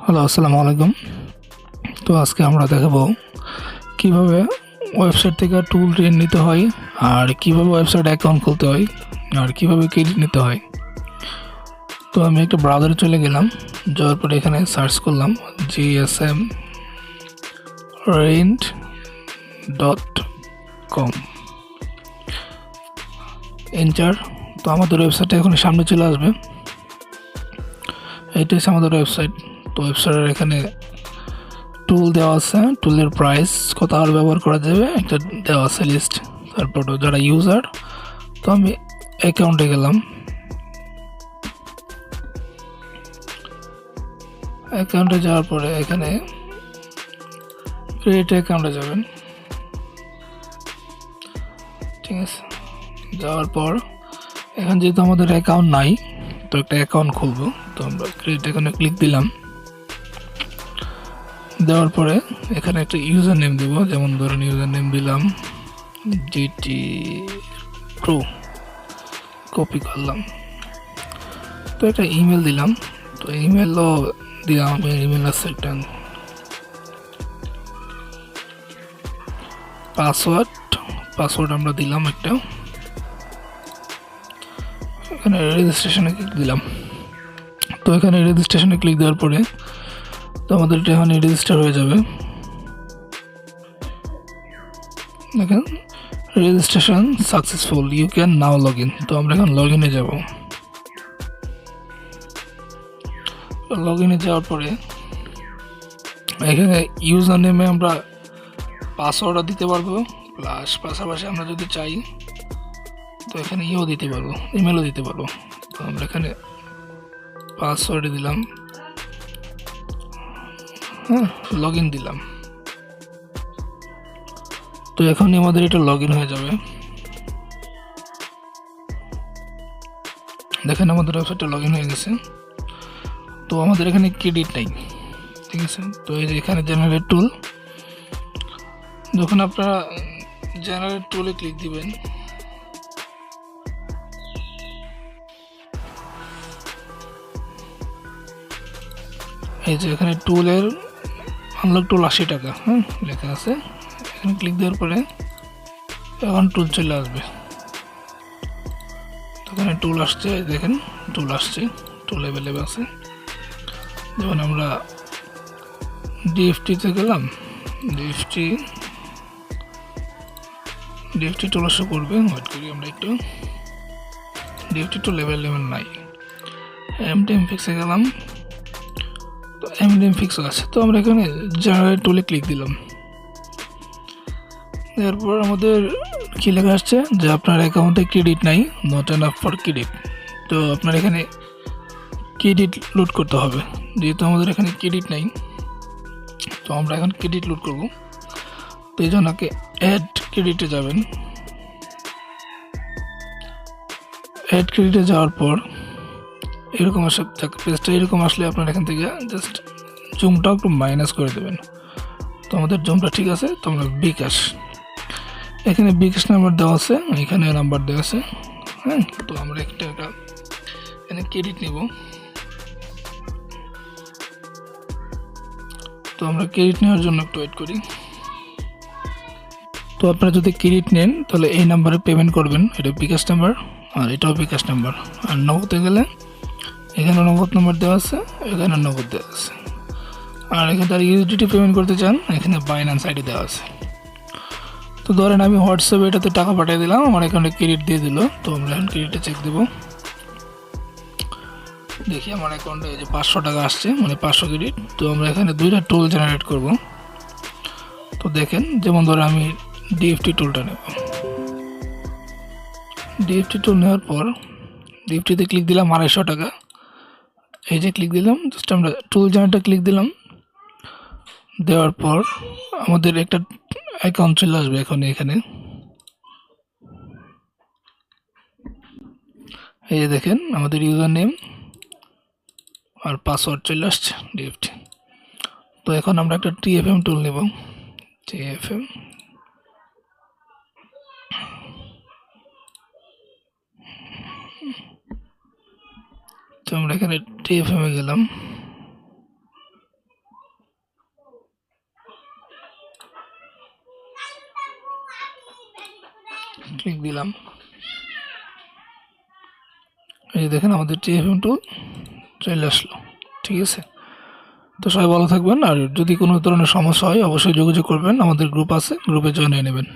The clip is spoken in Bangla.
হ্যালো, আসসালামু আলাইকুম। তো আজকে আমরা দেখাবো কিভাবে ওয়েবসাইট থেকে টুল ঋণ নিতে হয়, আর কিভাবে ওয়েবসাইট অ্যাকাউন্ট খুলতে হয়, আর কিভাবে ক্রেডিট নিতে হয়। তো আমি একটা ব্রাউজারে চলে গেলাম, যাওয়ার পরে এখানে সার্চ করলাম GSM rent.com, এন্টার। তো আমাদের ওয়েবসাইটটা এখন সামনে চলে আসবে। এটা হচ্ছে আমাদের ওয়েবসাইট। তো ওয়েবসাইটের এখানে টুল দেওয়া আছে, টুলের প্রাইস, কত আর ব্যবহার করা যাবে একটা দেওয়া আছে লিস্ট। তারপর যারা ইউজার, তো আমি অ্যাকাউন্টে গেলাম। অ্যাকাউন্টে যাওয়ার পরে এখানে ক্রিয়েট অ্যাকাউন্টে যাবেন, ঠিক আছে। যাওয়ার পর এখন যেহেতু আমাদের অ্যাকাউন্ট নাই, তো একটা অ্যাকাউন্ট খুলবো। তো আমরা ক্রিয়েট অ্যাকাউন্টে ক্লিক দিলাম। দেওয়ার পরে এখানে একটা ইউজার নেম দেবো, যেমন ধরেন ইউজার নেম দিলাম GT Pro, কপি করলাম। তো একটা ইমেল দিলাম। তো ইমেলও দিলাম, ইমেল আছে একটা। পাসওয়ার্ড আমরা দিলাম একটা। এখানে রেজিস্ট্রেশনে ক্লিক দিলাম। তো এখানে রেজিস্ট্রেশনে ক্লিক দেওয়ার পরে তো আমাদের এটা এখানে রেজিস্টার হয়ে যাবে। দেখেন registration successful, you can now log in. তো আমরা এখন লগ ইনে যাব। লগ ইনে যাওয়ার পরে এখানে ইউজার নেমে আমরা পাসওয়ার্ডও দিতে পারবো, প্লাস পাশাপাশি আমরা যদি চাই তো এখানে ইও দিতে পারবো, ইমেলও দিতে পারবো। তো আমরা এখানে পাসওয়ার্ড দিলাম, হ্যাঁ, লগ ইন দিলাম। তো এখনই আমাদের এটা লগ ইন হয়ে যাবে। দেখেন আমাদের ওয়েবসাইটটা লগ ইন হয়ে গেছে। তো আমাদের এখানে ক্রেডিট নেই, ঠিক আছে। তো এই যে এখানে জেনারেট টুল, যখন আপনারা জেনারেট টুলে ক্লিক দিবেন, এই যে এখানে টুলের আনলক টুল 80 টাকা, হ্যাঁ, লেখা আছে। এখানে ক্লিক দেওয়ার পরে এখন টুল চলে আসবে। এখানে টুল আসছে, দেখেন টুল আসছে, টুল অ্যাভেলেবেল আছে। যেমন আমরা ডিএফটিতে গেলাম, ডিএফটি টুল শো করবে, ওয়েট করি আমরা একটু। ডিএফটি টুল অ্যাভেলেবেল নাই। এমডিএম ফিক্সে গেলাম, তো এমডিএম ফিক্স আছে। তো আমরা এখানে জেনারেট টুলে ক্লিক দিলাম। এরপর আমাদের কী লেখা আসছে যে আপনার অ্যাকাউন্টে ক্রেডিট নাই, নট এনাফ ফর ক্রেডিট। তো আপনার এখানে ক্রেডিট লোড করতে হবে। যেহেতু আমাদের এখানে ক্রেডিট নাই, তো আমরা এখন ক্রেডিট লোড করব। তো এই জন্য অ্যাড ক্রেডিটে যাবেন। অ্যাড ক্রেডিটে যাওয়ার পর এরকম আসে, পেজটা এরকম আসলে আপনার এখান থেকে জাস্ট জুমটা একটু মাইনাস করে দেবেন। তো আমাদের জুমটা ঠিক আছে। তো আমরা বিকাশ, এখানে বিকাশ নাম্বার দেওয়া আছে, এখানে নাম্বার দেওয়া আছে, হ্যাঁ। তো আমরা একটা এখানে ক্রেডিট নেব। তো আমরা ক্রেডিট নেওয়ার জন্য একটু ওয়েট করি। তো আপনারা যদি ক্রেডিট নেন তাহলে এই নাম্বারে পেমেন্ট করবেন, এটা বিকাশ নাম্বার, আর এটাও বিকাশ নাম্বার। আর নগদে গেলে এখানে নগদ নাম্বার দেওয়া আছে, এখানে নগদ দেওয়া আছে। আর এখানে তার ইউএসডিটি পেমেন্ট করতে চান, এখানে বাইন্যান্স আইডি দেওয়া আছে। তো ধরেন আমি হোয়াটসঅ্যাপে এটাতে টাকা পাঠিয়ে দিলাম, আমার অ্যাকাউন্টে ক্রেডিট দিয়ে দিল। তো আমরা এখন ক্রেডিটে চেক দেবো, দেখি আমার অ্যাকাউন্টে যে 500 টাকা আসছে, মানে 500 ক্রেডিট। তো আমরা এখানে দুইটা টুল জেনারেট করব। তো দেখেন, যেমন ধরে আমি ডিএফটি টুলটা নেব। ডিএফটি টুল নেওয়ার পর ডিএফটিতে ক্লিক দিলাম, 250 টাকা। এই যে ক্লিক দিলাম, জাস্ট আমরা টুল জেনারেটে ক্লিক দিলাম। দেওয়ার পর আমাদের একটা অ্যাকাউন্ট চলে আসবে এখন এখানে। এই যে দেখেন আমাদের ইউজার নেম আর পাসওয়ার্ড চলে আসছে ডিএফটি। তো এখন আমরা একটা টিএফএম টুল নেব, টিএফএম। তো আমরা এখানে টিএফএম এ গেলাম। ক্লিক দিলাম, এই যে দেখেন আমাদের টিএফএম টুল চলে আসলো। ঠিক আছে, তো সবাই ভালো থাকবেন, আর যদি কোনো ধরনের সমস্যা হয় অবশ্যই যোগাযোগ করবেন, আমাদের গ্রুপ আছে, গ্রুপে জয়েন হয়ে নেবেন।